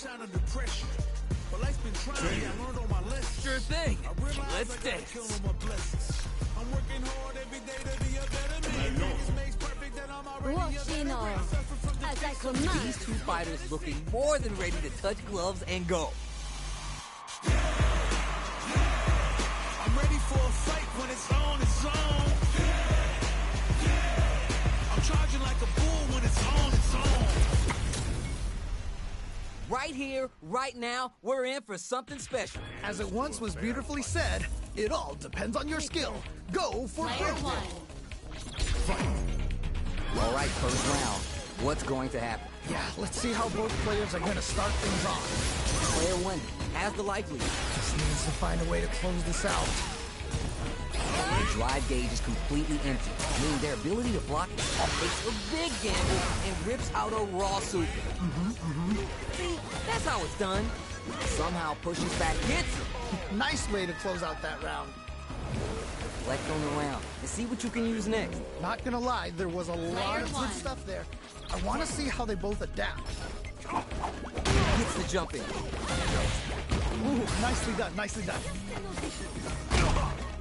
shine under pressure. But life's been trying, I learned all my lessons. Sure thing. I realize Let's I gotta dance. kill all my blessings. I'm working hard every day to be a better man. Practice makes perfect, that I'm already a better man. Suffer from the As I command. These two fighters looking more than ready to touch gloves and go. I'm ready for a fight when it's on, it's on. I'm charging like a bull when it's on, it's on. Right here, right now, we're in for something special. As it once was beautifully said, it all depends on your skill. Go for Player it. one. All right, first round. What's going to happen? Yeah, let's see how both players are going to start things off. Player one has the life lead. Just needs to find a way to close this out. The drive gauge is completely empty, meaning their ability to block takes a big gamble and rips out a raw super. See, that's how it's done. Somehow pushes back, hits him. Nice way to close out that round. Reflect on the round and see what you can use next. Not gonna lie, there was a lot of good stuff there. I want to see how they both adapt. Gets the jump in. Ooh, nicely done, nicely done.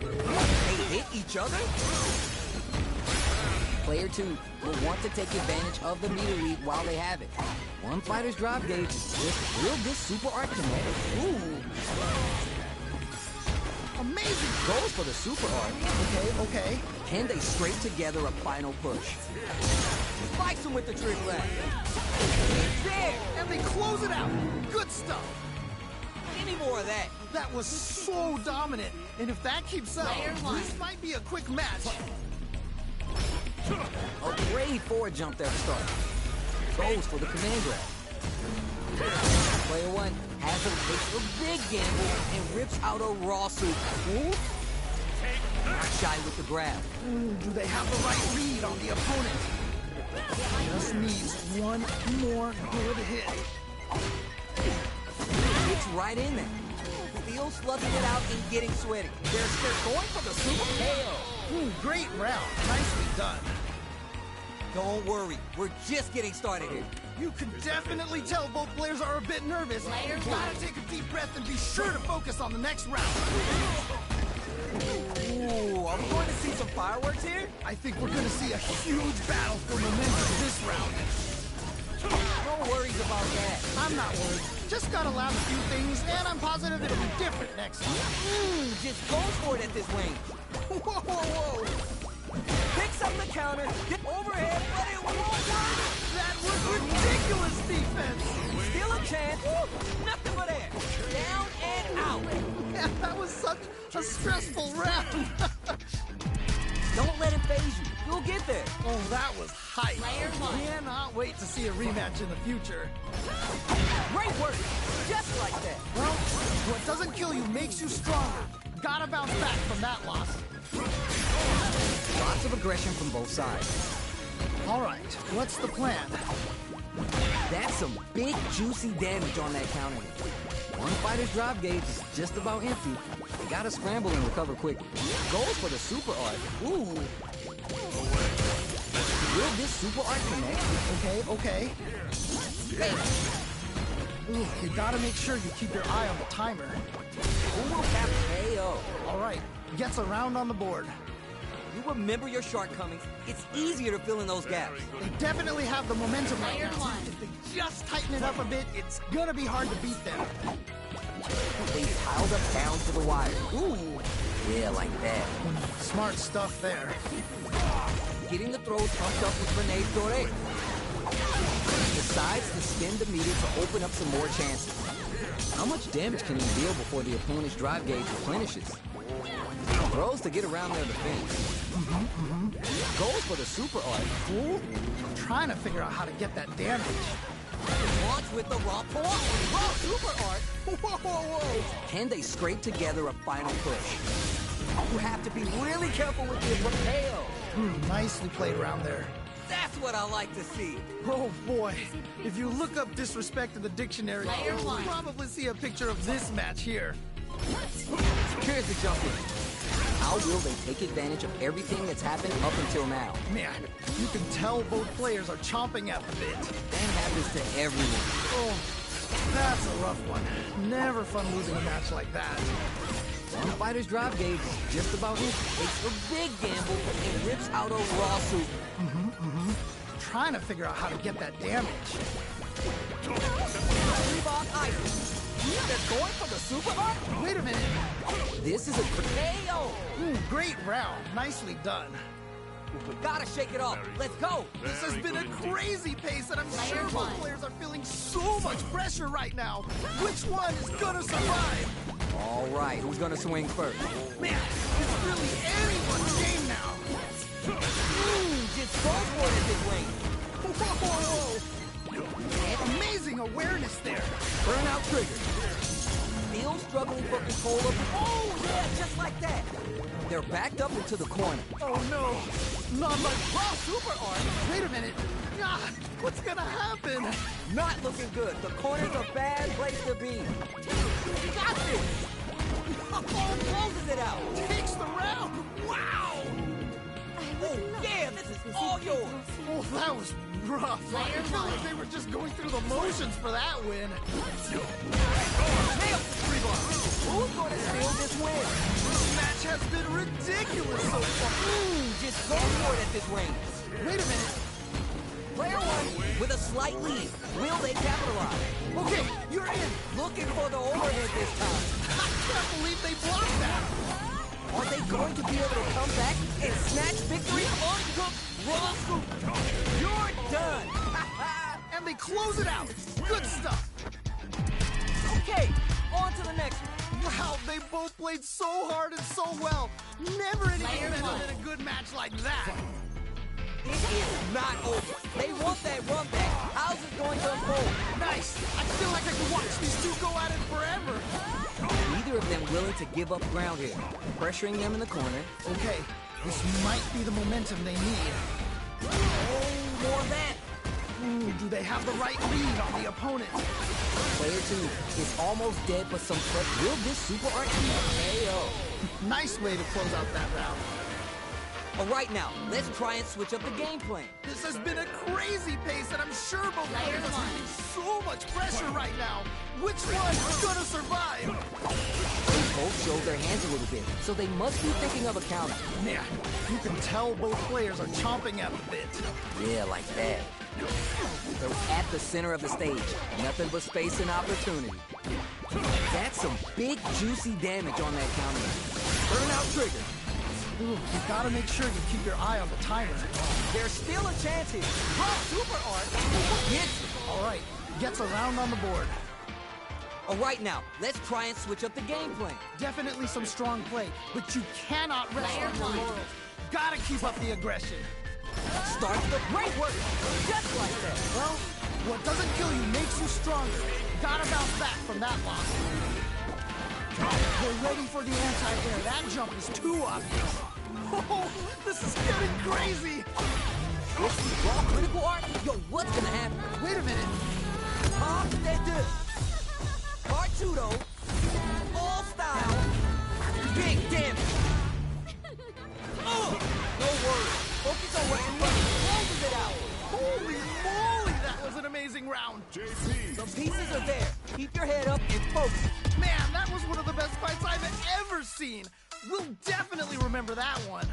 They hit each other? Player two will want to take advantage of the meter lead while they have it. One fighter's drive gauge is just will this super art connect? Ooh. Amazing. Goes for the super art. Okay. Can they scrape together a final push? Spikes him with the trick leg. It's there! And they close it out. Good stuff. Give me more of that. That was so dominant. And if that keeps up, Player one. this might be a quick match. A grade 4 jump there to start. Goes for the command grab. Player one has him takes a big gamble and rips out a raw super. Not shy with the grab. Ooh, do they have the right read on the opponent? Just needs one more good hit. It's right in there. Still slugging it out and getting sweaty. They're going for the super KO. Great round. Nicely done. Don't worry, we're just getting started here. You can definitely tell both players are a bit nervous. Player Gotta one. take a deep breath and be sure to focus on the next round. Ooh, are we going to see some fireworks here? I think we're gonna see a huge battle for momentum this round. No worries about that. I'm not worried. Just gotta learn a few things, and I'm positive it'll be different next time. Just goes for it at this range. Whoa. Picks up the counter, get overhead, but it won't work. That was ridiculous defense. Still a chance. Nothing but air. Down and out. Yeah, that was such a stressful round. Don't let it phase you. You'll get there. Oh, that was hype. Player one. Cannot wait to see a rematch in the future. Great work. Just like that. Well, what doesn't kill you makes you stronger. Gotta bounce back from that loss. Lots of aggression from both sides. All right, what's the plan? That's some big, juicy damage on that counter. One fighter's drive gauge is just about empty. They gotta scramble and recover quickly. Goes for the super art. Ooh. Will this super art connect? Okay. Ooh, you gotta make sure you keep your eye on the timer. Who will have KO? All right, gets a round on the board. You remember your shortcomings. It's easier to fill in those gaps. They definitely have the momentum right Player now. one. If they just tighten it up a bit, it's gonna be hard to beat them. They piled up down to the wire. Ooh. Yeah, like that. Smart stuff there. Getting the throws pumped up with Renee Dore. Decides to spin the meter to open up some more chances. How much damage can he deal before the opponent's drive gauge replenishes? Throws to get around their defense. Goes for the super art. Cool. I'm trying to figure out how to get that damage. Launch with the raw point. Raw super art. Whoa. Can they scrape together a final push? You have to be really careful with the KO. Nicely played around there. That's what I like to see. Oh boy, if you look up disrespect in the dictionary, Player you'll one. probably see a picture of this match here. Here's the jump in. How will they take advantage of everything that's happened up until now? Man, you can tell both players are chomping at the bit. That happens to everyone. Oh, that's rough one. Never fun losing a match like that. One fighter's drive gauge is just about it. Takes a big gamble and rips out a raw super. Trying to figure out how to get that damage. Reebok item. They're going for the super art? Wait a minute. This is a KO. Great round. Nicely done. Gotta shake it off. Let's go. This has been a crazy pace, and I'm sure both players are feeling so much pressure right now. Which one is gonna survive? All right, who's gonna swing first? Man, it's really anyone's game now. Just go for it at this range. Whoa! Amazing awareness there. Burnout trigger. Still struggling for control of... Oh, yeah, just like that. They're backed up into the corner. Oh, no. Not my raw super arm. Wait a minute. Ah, what's gonna happen? Not looking good. The corner's a bad place to be. You got this. Oh, closes it out. Takes the round. Wow. Oh, yeah, this is all yours. Oh, that was rough. I feel like they were just going through the motions for that win. Nailed the 3-bar. Who's going to steal this win? This match has been ridiculous so far. Just go for it at this range. Wait a minute. Player one with a slight lead. Will they capitalize? Okay, you're in. Looking for the overhead this time. I can't believe they blocked that. Are they going to be able to come back and snatch victory? Uncooked raw super. You're done. And they close it out. Good stuff. Okay, on to the next one. Wow, they both played so hard and so well. Never anything better than a good match like that. It is not over. They want that run back. How's it going to unfold? Nice. I feel like I could watch these two go at it forever. Neither of them willing to give up ground here. Pressuring them in the corner. Okay, this might be the momentum they need. Oh, more of that. Do they have the right read on the opponent? Player two is almost dead, but some threat. Will this super art be a KO? Nice way to close out that round. All right, now, let's try and switch up the game plan. This has been a crazy pace, and I'm sure both players are feeling so much pressure right now. Which one is gonna survive? They both showed their hands a little bit, so they must be thinking of a counter. Yeah, you can tell both players are chomping at the bit. Yeah, like that. They're at the center of the stage. Nothing but space and opportunity. That's some big, juicy damage on that counter. Burnout trigger. Ooh, you gotta make sure you keep your eye on the timer. There's still a chance here. Raw super art. Gets it. All right, gets a round on the board. All right, now, let's try and switch up the game plan. Definitely some strong play, but you cannot rest on your laurels. Gotta keep up the aggression. Starts the great work. Just like that. Well, what doesn't kill you makes you stronger. Gotta bounce back from that loss. We're ready for the anti-air. That jump is too obvious. Oh, this is getting crazy. This is raw critical art? Yo, what's gonna happen? Wait a minute. Off they do. Part 2, though. All style. Big damage. No worries. Focus on what you're running. Closes it out. Holy moly, that was an amazing round. The pieces are there. Keep your head up and focus. Man, that was one of the best fights I've ever seen. We'll definitely remember that one.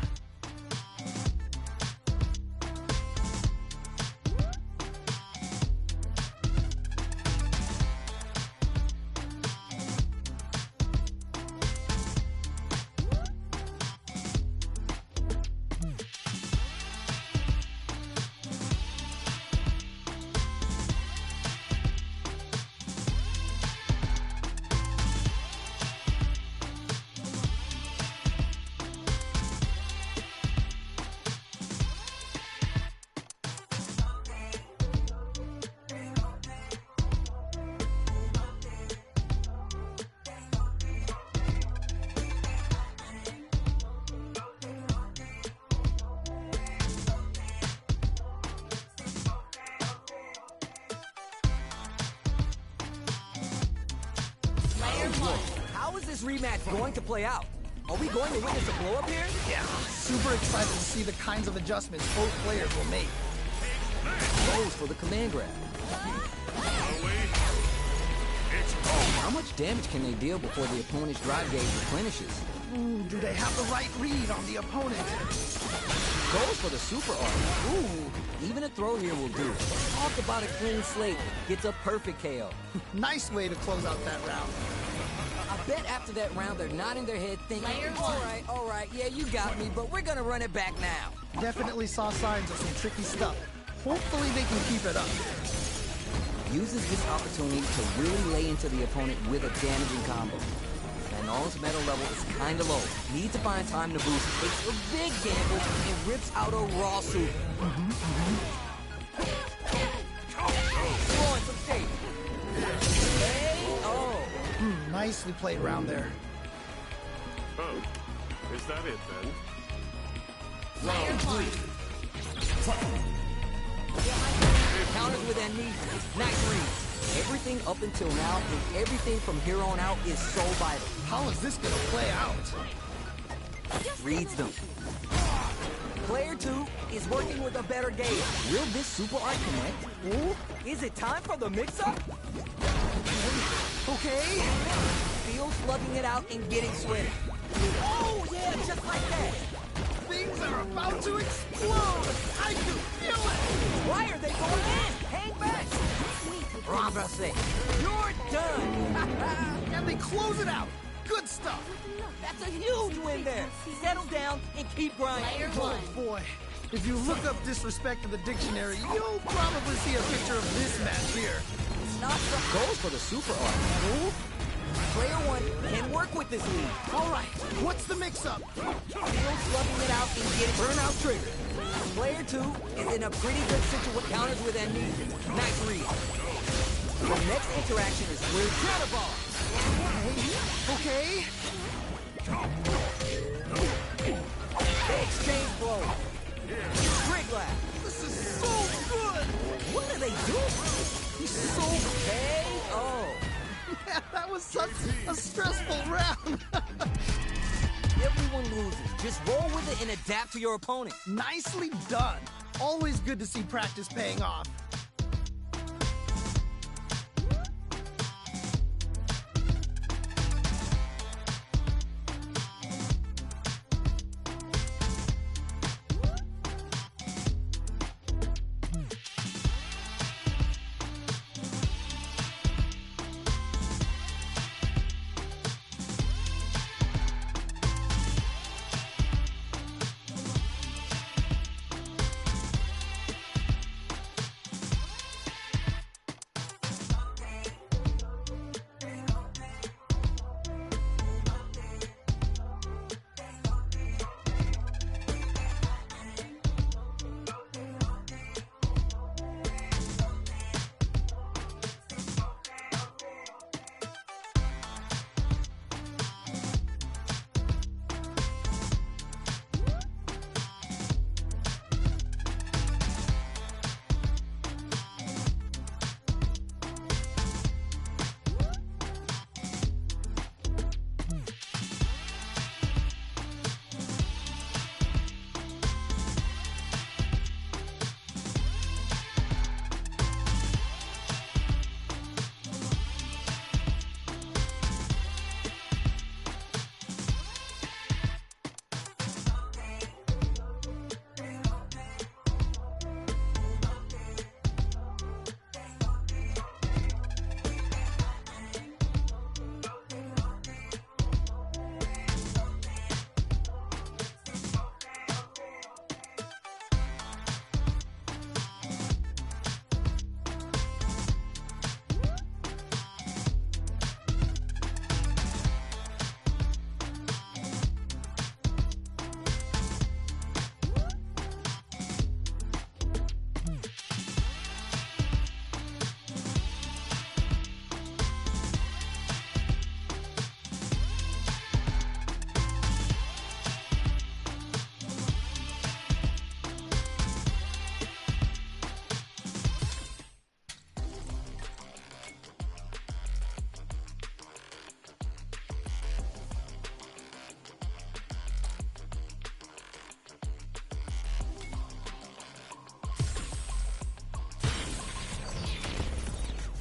How is this rematch going to play out? Are we going to witness a blow-up here? Yeah, super excited to see the kinds of adjustments both players will make. Goes for the command grab. It's much damage can they deal before the opponent's drive gauge replenishes? Ooh, do they have the right read on the opponent? Goes for the super art. Ooh, even a throw here will do. Talk about a clean slate. Gets a perfect KO. Nice way to close out that round. I bet after that round they're nodding their head thinking, all right, yeah, you got me, but we're gonna run it back now. Definitely saw signs of some tricky stuff. Hopefully they can keep it up. Uses this opportunity to really lay into the opponent with a damaging combo. Manol's metal level is kinda low. Needs to find time to boost. Takes a big gamble and rips out a raw super. Throwing some shape. Nicely played round there. Oh, is that it then? Round 3. Counters with amnesia. Nice read. Everything up until now and everything from here on out is so vital. How is this gonna play out? Reads them. Player 2 is working with a better gauge. Will this super art connect? Ooh. Is it time for the mix-up? Okay. Feels slugging it out and getting sweaty. Oh, yeah, just like that. Things are about to explode. I can feel it. Why are they going in? Hang back. Bravo, you're done. And they close it out. Good stuff. That's a huge win there. Settle down and keep grinding. Oh boy. If you look up disrespect in the dictionary, you'll probably see a picture of this match here. Not some goes for the super art. Ooh. Player 1 can work with this lead. All right, what's the mix-up? Still slugging it out and getting burnout trigger. Player 2 is in a pretty good situation. Counters with amnesia. Nice read. The next interaction is with Cannonball. Okay. They exchange blows. Trig laugh. This is so good. What are they doing? He's so KO. Man, that was such a stressful round. Everyone loses. Just roll with it and adapt to your opponent. Nicely done. Always good to see practice paying off.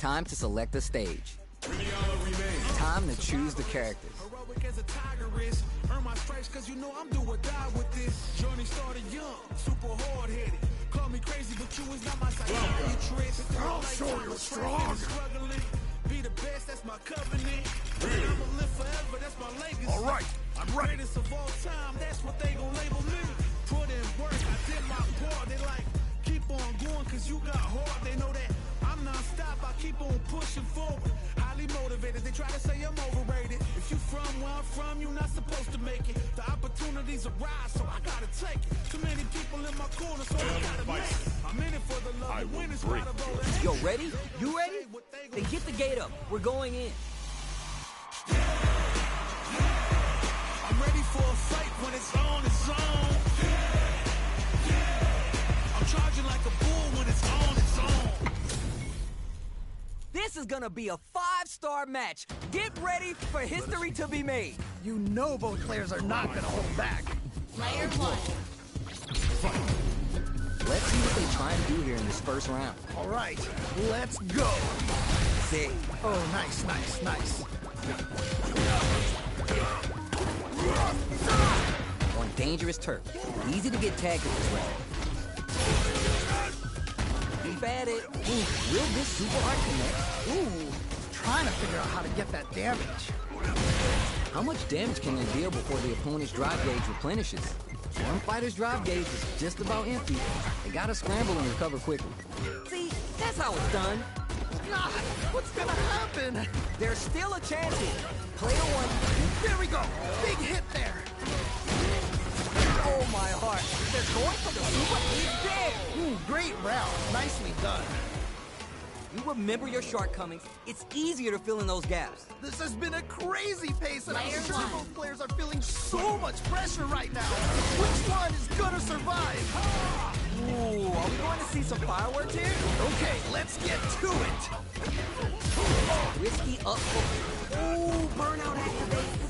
Time to select a stage. Rimiana remains. Time to choose the characters. Heroic as a tiger is. Earn my stripes cause you know I'm do or die with this. Journey started young, super hard-headed. Call me crazy, but you is not my psychiatrist. I'll show you strong. Struggling. Be the best, that's my covenant. I'ma live forever, that's my legacy. All right, I'm ready. Greatest of all time, that's what they gon' label me. Put in work, I did my part. They like, keep on going cause you got hard. They know that I'm non-stop, I keep on pushing forward. Highly motivated, they try to say I'm overrated. If you from where I'm from, you're not supposed to make it. The opportunities arise, so I gotta take it. Too many people in my corner, so I gotta make it. I'm in it for the love of winning, spot of all the hate. Yo, ready? You ready? Then get the gate up. We're going in. I'm ready for a fight when it's on, it's on. I'm charging like a bull when it's on, it's on. This is gonna be a 5-star match. Get ready for history to be made. You know both players are not gonna hold back. Player 1. Let's see what they try and do here in this first round. All right, let's go. Sick. Oh, nice, nice, nice. On dangerous turf. Easy to get tagged at this round. Keep at it. Ooh, will this super art connect? Ooh, trying to figure out how to get that damage. How much damage can they deal before the opponent's drive gauge replenishes? One fighter's drive gauge is just about empty. They gotta scramble and recover quickly. See, that's how it's done. God, what's gonna happen? There's still a chance here. Player 1. There we go. Big hit there. Oh my heart. They're going for the super. He's dead. Great round. Nicely done. You remember your shortcomings. It's easier to fill in those gaps. This has been a crazy pace, and I'm Player sure 1. both players are feeling so much pressure right now. Which one is gonna survive? Ooh, are we going to see some fireworks here? Okay, let's get to it. Whiskey up. Ooh, burnout activated.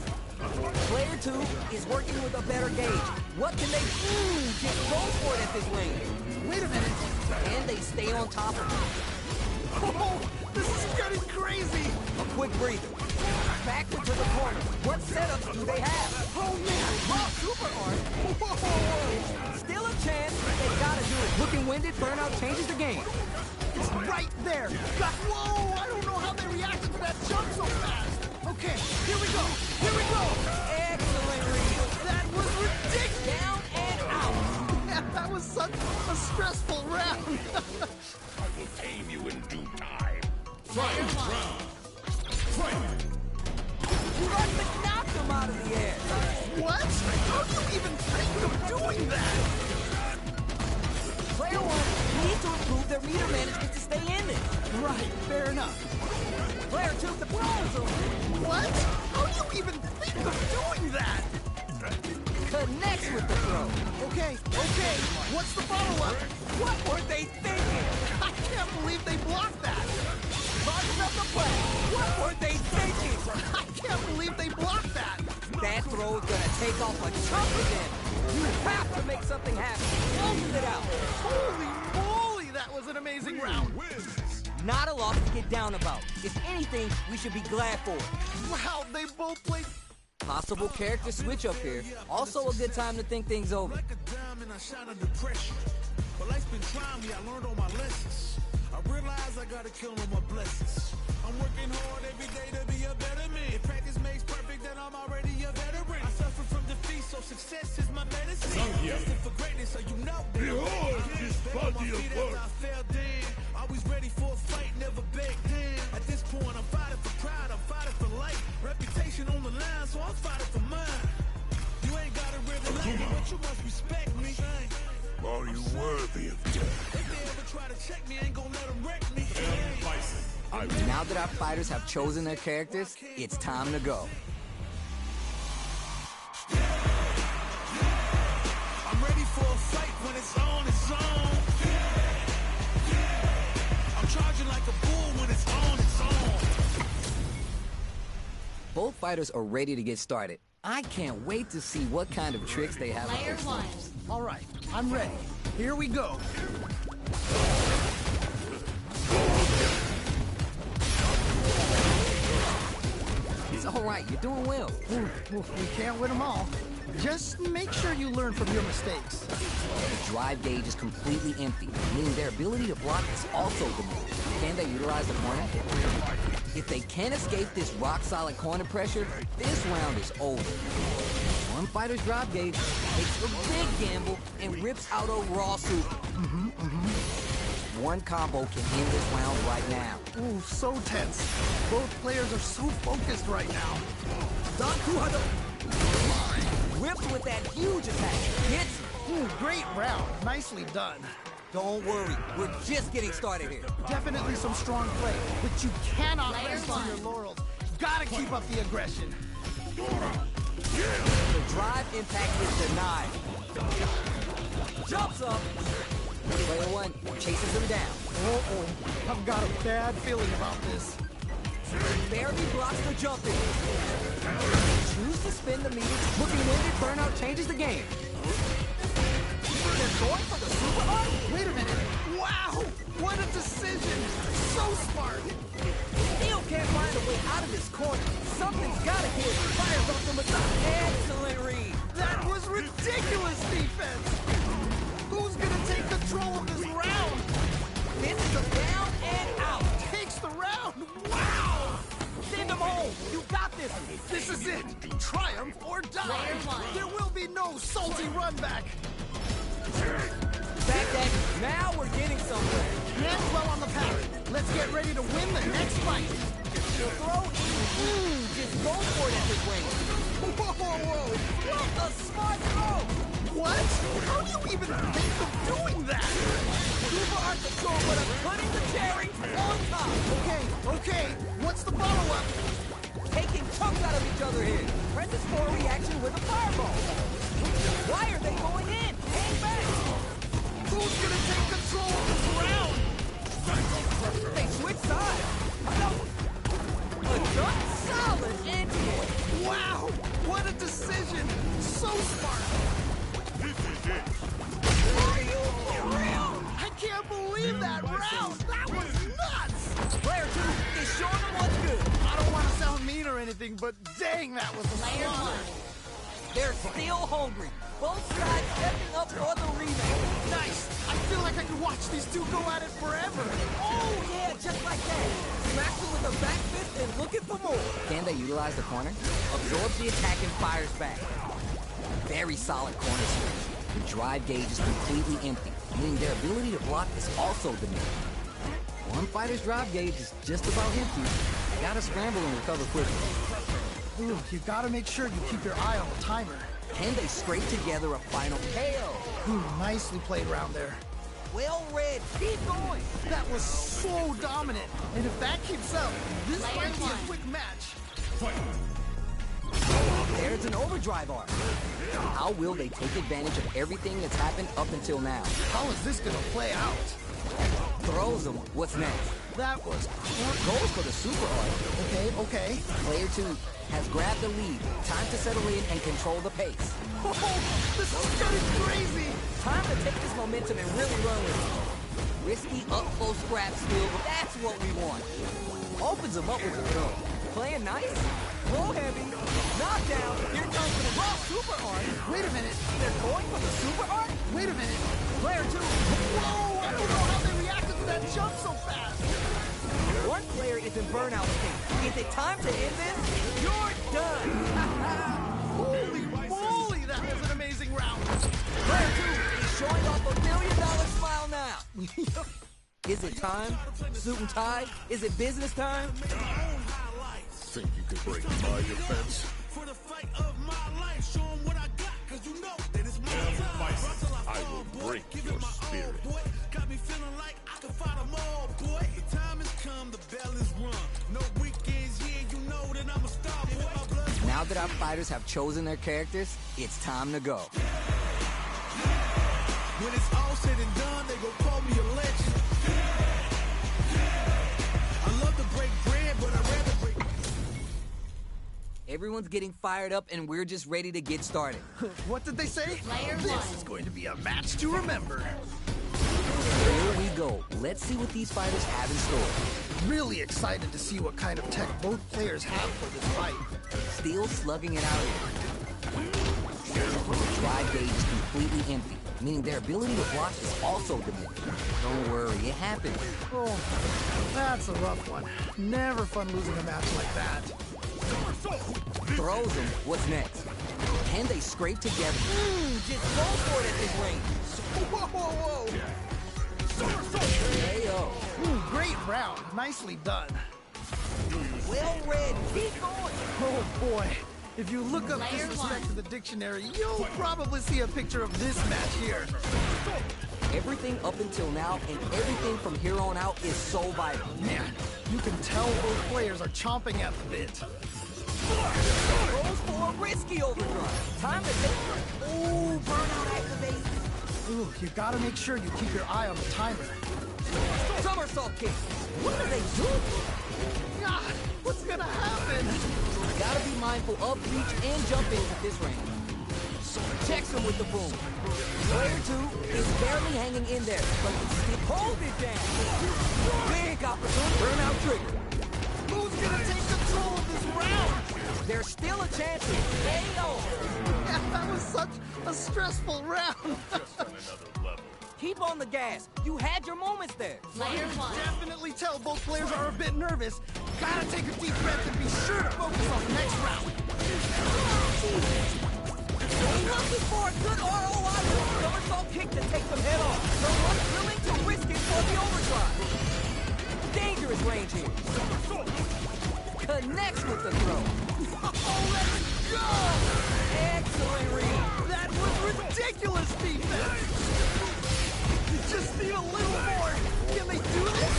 Player 2 is working with a better gauge. What can they get goes for it at this lane? Wait a minute. And they stay on top of it. Oh, this is getting crazy. A quick breather. Backward to the corner. What setups do they have? Oh, man. Oh, super art. Whoa. Still a chance. They gotta do it. Looking winded, burnout changes the game. It's right there. Whoa, I don't know how they reacted to that jump so fast. Okay, here we go. Here we go. Excellent read. That was ridiculous. Down and out. Man, that was such a stressful round. I will tame you in due time. Player 1. You must have knocked him out of the air. What? How do you even think of doing that? Player 1 needs to improve their meter management to stay in it. Right, fair enough. Player 2, the pros are What? How do you even think of doing that? connects with the throw. Okay, what's the follow-up? What were they thinking? I can't believe they blocked that. Bottom up the play. What were they thinking? I can't believe they blocked that. That throw's gonna take off a chunk of them. You have to make something happen. Close it out. Holy moly, that was an amazing round. Not a loss to get down about. If anything, we should be glad for it. Wow, they both played. Possible character switch up here. Also a good time to think things over. Like a diamond, I shine under pressure. But life's been trying me, I learned all my lessons. I realize I gotta kill all my blessings. I'm working hard every day to be a better man. If practice makes perfect, then I'm already a veteran. I suffer from defeat, so success is my medicine. Destined for greatness, so you know that. Behold this body of work. I fell down. Always ready for a fight, never back down. At this point, I'm fighting for pride, I'm fighting for life. Reputation on the line, so I'm fighting for mine. You ain't gotta really like me, but you must respect me. Are you worthy of death? If they ever try to check me, ain't gonna let them wreck me. Now that our fighters have chosen their characters, it's time to go. I'm ready for a fight when it's on, it's on. I'm charging like a bull when it's on, it's on. Both fighters are ready to get started. I can't wait to see what kind of tricks they have up Player their 1. sleeves. All right, I'm ready. Here we go. all right. You're doing well. We can't win them all. Just make sure you learn from your mistakes. The drive gauge is completely empty, meaning their ability to block is also diminished. Can they utilize the corner? If they can't escape this rock-solid corner pressure, this round is over. One fighter's drive gauge takes a big gamble and rips out a raw super. One combo can end this round right now. Ooh, so tense. Both players are so focused right now. Rips with that huge attack. Hits. Ooh, great round. Nicely done. Don't worry, we're just getting started here. Definitely some strong play, but you cannot Player rest on one. your laurels. Gotta keep up the aggression. The drive impact is denied. Jumps up. Player one chases him down. Uh-oh. I've got a bad feeling about this. Barely blocks the jump in. Choose to spin the meter. Looking winded, burnout changes the game. They're going for the super art? Wait a minute. Wow! What a decision! So smart! Still can't find a way out of this corner. Something's gotta give. Fires off them with the excellent read. That was ridiculous defense! Who's gonna take control of this round? This is a down and out. Takes the round! Wow! Send him home. You got this. This is it! Triumph or die! Player one. There will be no salty run back! Back that. Now we're getting somewhere. Hands well on the path. Let's get ready to win the next fight! Throw in. Just go for it at this range. Whoa, whoa, whoa! What a smart throw. What? How do you even think of doing that? Super art control, but I'm putting the cherry on top. Okay. What's the follow-up? Taking chunks out of each other here. Press this for a reaction with a fireball. Why are they going in? Hang back. Who's gonna take control of this round? They switch sides. A jump solid anti-air. Wow! What a decision! So smart! This is it. Are you for real? I can't believe that round! That was nuts! Player two is showing them what's good. I don't want to sound mean or anything, but dang, that was a Player slaughter. one. They're still hungry. Both sides stepping up for the rematch. Nice! I feel like I could watch these two go at it forever. Oh, yeah, just like that. Smacks it with a back fist and looking for more. Can they utilize the corner? Absorbs the attack and fires back. Very solid corner switch. The drive gauge is completely empty, meaning their ability to block is also diminished. One fighter's drive gauge is just about empty. Gotta scramble and recover quickly. Ooh, you gotta make sure you keep your eye on the timer. Can they scrape together a final KO? Ooh, nicely played round there. Well read. Keep going. That was so dominant. And if that keeps up, this Player might be a one. quick match. There's an overdrive arc. How will they take advantage of everything that's happened up until now? How is this gonna play out? Throws them. What's next? That was Goes for the super art. okay. Player two has grabbed the lead. Time to settle in and control the pace. Oh, this is getting crazy. Time to take this momentum and really run with it. Risky up-close scrap skill, that's what we want. Opens him up with a throw. Playing nice? Roll heavy. Knockdown. Here comes the raw super art. Wait a minute. They're going for the super art? Wait a minute. Player two. Whoa, I don't know how they reacted to that jump so fast. One player is in burnout state. Is it time to end this? You're done. Holy moly, that was an amazing round. Player two is showing off $1 million smile now. Is it time? Suit and tie? Is it business time? Think you could break my defense? For the fight of my life, show 'em what I got, cause you know that it's my time. I will break Give your it my all, spirit. boy. Got me feeling like I can fight 'em all, boy. The time has come, the bell is rung. No weekends, yeah, you know that I'm a star, boy. My blood Now that our fighters have chosen their characters, it's time to go. when it's all said and done, they gon' call me a legend. I love to break bread, but I'd rather break. Everyone's getting fired up and we're just ready to get started. What did they say? Player This one. is going to be a match to remember. Here we go. Let's see what these fighters have in store. Really excited to see what kind of tech both players have for this fight. Still slugging it out here. The drive gauge is completely empty, meaning their ability to block is also diminished. Don't worry, it happens. Oh, that's a rough one. Never fun losing a match like that. Throws them, what's next? Can they scrape together? Just go for it at this range. Whoa, whoa, whoa! KO. Great round. Nicely done. Well read. Keep going. Oh boy. If you look up Player disrespect one. in the dictionary, you'll probably see a picture of this match here. Everything up until now and everything from here on out is so vital. Man, you can tell both players are chomping at the bit. Goes for a risky overdrive. Time to take. Ooh, burnout activate. Ooh, you gotta make sure you keep your eye on the timer. Somersault kick. What are they doing? God, what's gonna happen? Gotta be mindful of reach and jump ins at this range. Checks him with the boom. Player 2 is barely hanging in there, but he still hold it down. Big opportunity. Burnout trigger. Who's gonna take control of this round? There's still a chance here. KO. Yeah, that was such a stressful round. Just on another level. Keep on the gas. You had your moments there. Player one. Definitely tell both players are a bit nervous. Gotta take a deep breath and be sure to focus on the next round. Looking for a good ROI with a somersault kick to take them head on. No one's willing to risk it for the overdrive. Dangerous range here. Connects with the throw. Oh, let's go! Excellent read. That was ridiculous defense! You just need a little more. Can they do this?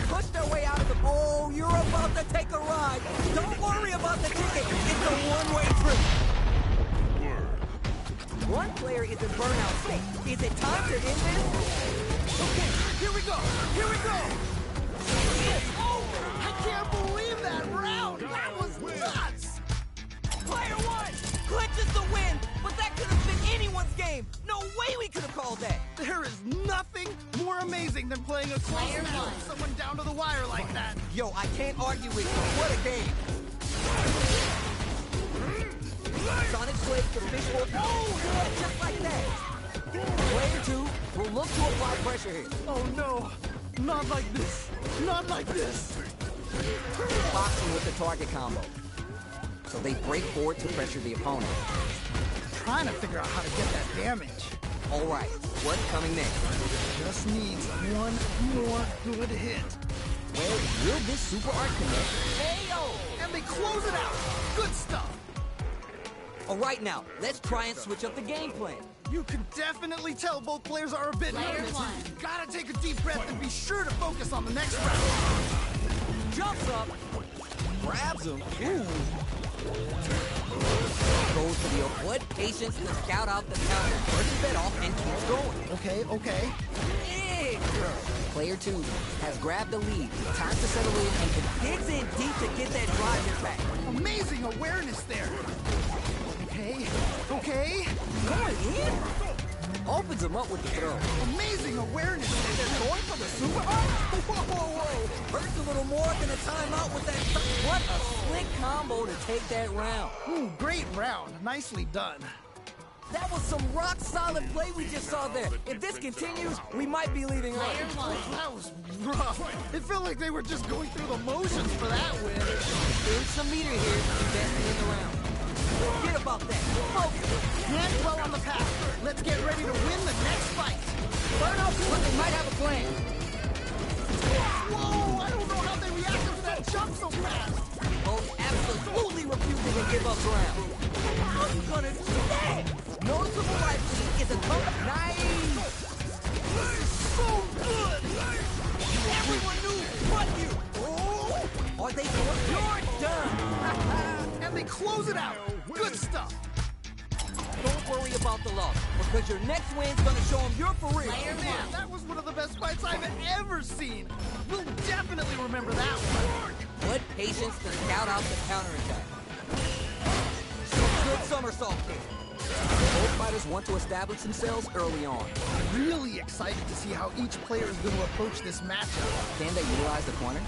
Push their way out of the... Oh, you're about to take a ride. Don't worry about the ticket. It's a one-way trip. One player is in burnout state. Is it time to end this? Okay, here we go. Here we go. Oh, I can't believe that round. That was nuts. Player 1 clinches the win, but that could have been anyone's game. No way we could have called that. There is nothing more amazing than playing a close Player match one. with someone down to the wire like that. Yo, I can't argue with you. What a game. Sonic Slade's the fishbowl. Oh, yeah, just like that. Player 2 will look to apply pressure here. Oh no, not like this. Not like this. Boxing with the target combo. So they break forward to pressure the opponent. Trying to figure out how to get that damage. All right, what's coming next? Just needs one more good hit. Well, will this super art connect? KO! And they close it out. Good stuff. All right, now, let's try and switch up the game plan. You can definitely tell both players are a bit Player nervous. one. Gotta take a deep breath and be sure to focus on the next round. Jumps up, grabs him. Ooh. Goes for the what? Patience to scout out the counter. First fed off and keeps going. Okay, okay. Big throw. Player 2 has grabbed the lead. Time to settle in and digs in deep to get that drive impact. Amazing awareness there. Okay, okay. Going in? Opens him up with the throw. Amazing awareness there. They're going for the super art? Whoa, whoa, whoa. Hurts a little more than a timeout with that. What a slick combo to take that round. Ooh, great round. Nicely done. That was some rock-solid play we just saw there. If this continues, we might be leaving Player early. one. That was rough. It felt like they were just going through the motions for that win. There's some meter here, investing in the round. Forget about that. Focus. Can't dwell on the past. Let's get ready to win the next fight. Burnout, but they might have a plan. Whoa, I don't know how they reacted to that jump so fast. Both absolutely refusing to give up ground. How are you gonna do that? Noticeable life lead is a tough. Nice. This is so good. Everyone knew but you. Oh, are they going? You're done. And they close it out. Good stuff. Don't worry about the loss, because your next win's gonna show them you're for real. Player Man, one. that was one of the best fights I've ever seen. We'll definitely remember that one. What patience to scout out the counterattack. Good somersault kick. Both fighters want to establish themselves early on. Really excited to see how each player is going to approach this matchup. Can they utilize the corner?